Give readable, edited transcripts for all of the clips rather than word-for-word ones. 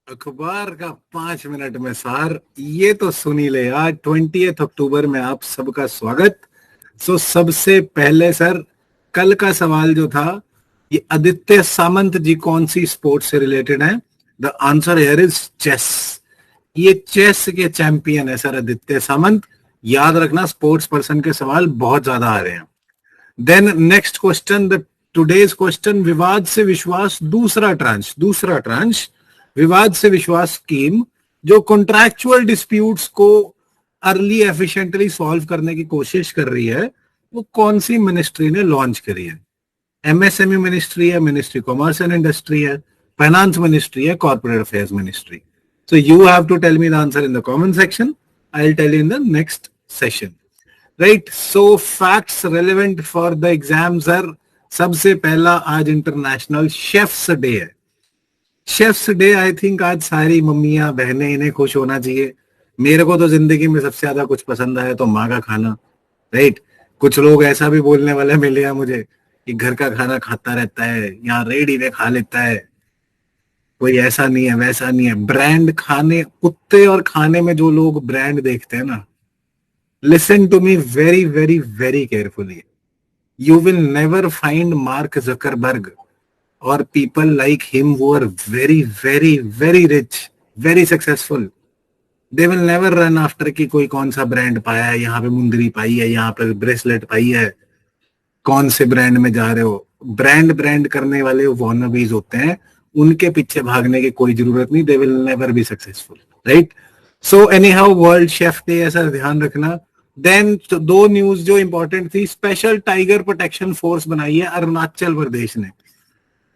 अखबार का 5 मिनट में सार, ये तो सुनी ले यार। 20 अक्टूबर में आप सबका स्वागत। सबसे पहले सर, कल का सवाल जो था, ये आदित्य सामंत जी कौन सी स्पोर्ट से रिलेटेड है? The answer here is chess. ये चेस के चैंपियन है सर आदित्य सामंत। याद रखना, स्पोर्ट्स पर्सन के सवाल बहुत ज्यादा आ रहे हैं। Then next question, the today's question, विवाद से विश्वास दूसरा ट्रांच विवाद से विश्वास स्कीम जो कॉन्ट्रैक्चुअल डिस्प्यूट्स को अर्ली एफिशिएंटली सॉल्व करने की कोशिश कर रही है, वो कौन सी मिनिस्ट्री ने लॉन्च करी है? एमएसएमई मिनिस्ट्री है, मिनिस्ट्री कॉमर्स एंड इंडस्ट्री है, फाइनेंस मिनिस्ट्री है, corporate affairs ministry? So you have to tell me the answer in the comment section. I will tell you in the next session. Right, so facts relevant for the exam sir. सबसे पहला, आज international chefs day है. Chefs day, I think आज सारी मम्मियां बहनें इन्हें खुश होना चाहिए. मेरे को तो जिंदगी में सबसे ज्यादा कुछ पसंद आया तो माँ का खाना. राइट, कुछ लोग ऐसा भी बोलने वाले मिले हैं मुझे कि घर का खाना खाता रहता है, यहाँ रेडी में खा लेता है, कोई ऐसा नहीं है वैसा नहीं है. ब्रांड खाने, कुत्ते और खाने में जो लोग ब्रांड देखते हैं ना, listen to me very very very carefully. You will never find Mark Zuckerberg or people like him who are very very very rich, very successful. They will never run after कि कोई कौन सा brand पाया है, यहाँ पे मुंदरी पाई है, यहाँ पे ब्रेसलेट पाई है, कौन से ब्रांड में जा रहे हो. ब्रांड करने वाले वॉनबीज होते हैं, उनके पीछे भागने की कोई जरूरत नहीं. They will never be successful, right? So anyhow, world chef day है सर, ध्यान रखना. देन दो न्यूज जो इंपॉर्टेंट थी, स्पेशल टाइगर प्रोटेक्शन फोर्स बनाई है अरुणाचल प्रदेश ने.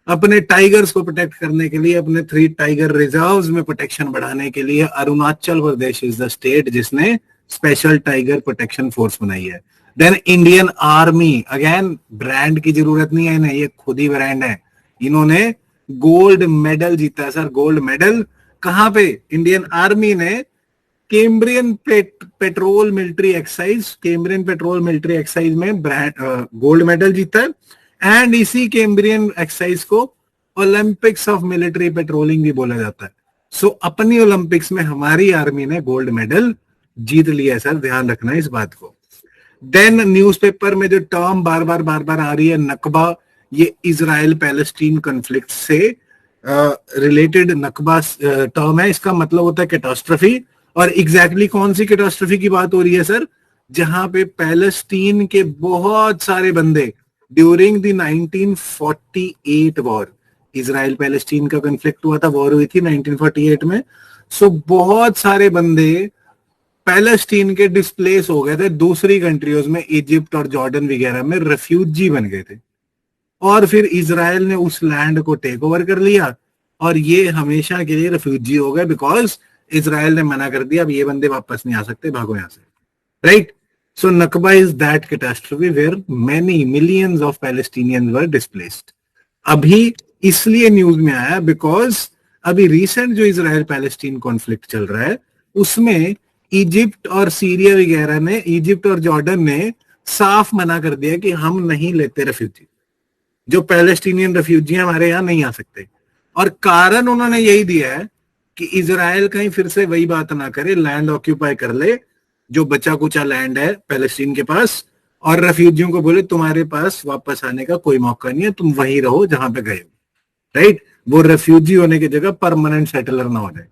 अपने टाइगर्स को प्रोटेक्ट करने के लिए, अपने 3 टाइगर रिजर्व्स में प्रोटेक्शन बढ़ाने के लिए Arunachal Pradesh is the state जिसने स्पेशल टाइगर प्रोटेक्शन फोर्स बनाई है. Then Indian army, again brand की जरूरत नहीं है इन्हें, ये खुद ही ब्रांड है. इन्होंने गोल्ड मेडल जीता है सर. गोल्ड मेडल कहां पे? इंडियन आर्मी ने कैम्ब्रियन पेट्रोल मिलिट्री एक्सरसाइज में गोल्ड मेडल जीता है. एंड इसी कैम्ब्रियन एक्सरसाइज को ओलंपिक्स ऑफ मिलिट्री पेट्रोलिंग भी बोला जाता है. सो अपनी ओलंपिक्स में हमारी आर्मी ने गोल्ड मेडल जीत लिया है सर, ध्यान रखना इस बात को. देन न्यूज़पेपर में जो टर्म बार बार आ रही है, नकबा, ये इजराइल पैलेस्टीन कॉन्फ्लिक्ट से रिलेटेड नकबा टर्म है. इसका मतलब होता है कैटास्ट्रोफी. और एग्जैक्टली कौन सी कैटास्ट्रोफी की बात हो रही है सर? जहां पे पैलेस्टीन के बहुत सारे बंदे during the 1948 war, Israel Palestine का कॉन्फ्लिक्ट हुआ था, वॉर हुई थी 1948 में. सो बहुत सारे बंदे पैलेस्टीन के डिस्प्लेस हो गए थे दूसरी कंट्रीज में, इजिप्ट और जॉर्डन वगैरह में रेफ्यूजी बन गए थे. और फिर इजराइल ने उस लैंड को टेक ओवर कर लिया और ये हमेशा के लिए रेफ्यूजी हो गए, बिकॉज इजराइल ने मना कर दिया, अब ये बंदे वापस नहीं आ सकते, भागो यहां से. Right, so Nakba is that catastrophe where many millions of Palestinians were displaced. अभी इसलिए न्यूज में आया बिकॉज अभी रिसेंट जो इजराइल पैलेस्टीन कॉन्फ्लिक्ट चल रहा है उसमें इजिप्ट और सीरिया वगैरह ने, इजिप्ट और जॉर्डन ने साफ मना कर दिया कि हम नहीं लेते रेफ्यूजी. जो पैलेस्टीनियन रेफ्यूजी हमारे यहाँ नहीं आ सकते. और कारण उन्होंने यही दिया है कि इजराइल कहीं फिर से वही बात ना करे, लैंड ऑक्यूपाई कर ले जो बचा कुचा लैंड है पैलेस्टीन के पास, और रेफ्यूजियों को बोले तुम्हारे पास वापस आने का कोई मौका नहीं है, तुम वहीं रहो जहां पे गए हो. राइट, वो रेफ्यूजी होने की जगह परमानेंट सेटलर ना हो जाए.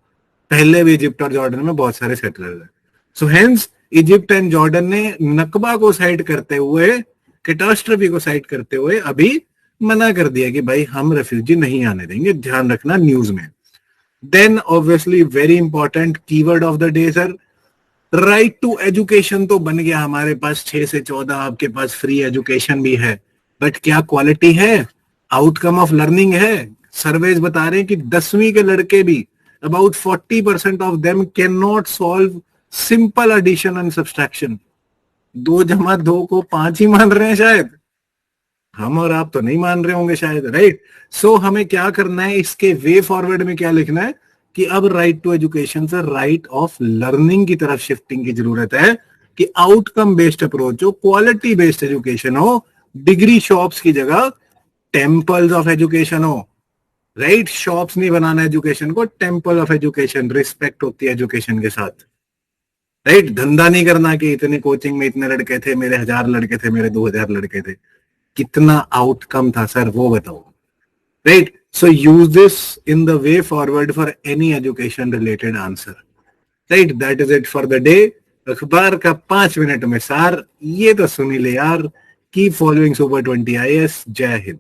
पहले भी इजिप्ट और जॉर्डन में बहुत सारे सेटलर हैं. So hence Egypt and Jordan ने नकबा को साइड करते हुए, कैटास्ट्रोफी को साइड करते हुए अभी मना कर दिया कि भाई हम रेफ्यूजी नहीं आने देंगे. ध्यान रखना न्यूज में. Then obviously very important keyword of the day sir, right to education तो बन गया हमारे पास 6 से 14, आपके पास फ्री एजुकेशन भी है, बट क्या क्वालिटी है? आउटकम ऑफ लर्निंग है? सर्वेज बता रहे हैं कि 10वीं के लड़के भी, about 40% of them can not solve simple addition and subtraction. 2 जमा 2 को 5 ही मान रहे हैं शायद. हम और आप तो नहीं मान रहे होंगे शायद. राइट, सो हमें क्या करना है, इसके वे फॉरवर्ड में क्या लिखना है कि अब राइट टू एजुकेशन से राइट ऑफ लर्निंग की तरफ शिफ्टिंग की जरूरत है, कि आउटकम बेस्ड अप्रोच हो, क्वालिटी बेस्ड एजुकेशन हो, डिग्री शॉप्स की जगह टेम्पल्स ऑफ एजुकेशन हो. राइट, शॉप्स नहीं बनाना एजुकेशन को, टेम्पल ऑफ एजुकेशन, रिस्पेक्ट होती है एजुकेशन के साथ, राइट। धंधा नहीं करना कि इतने कोचिंग में इतने लड़के थे, मेरे 1000 लड़के थे, मेरे 2000 लड़के थे, कितना आउटकम था सर वो बताओ, right. So use this in the way forward for any education related answer, right. That is it for the day. अखबार का 5 मिनट में सार ये तो सुनी ले यार। Keep following super 20 IAS। जय हिंद।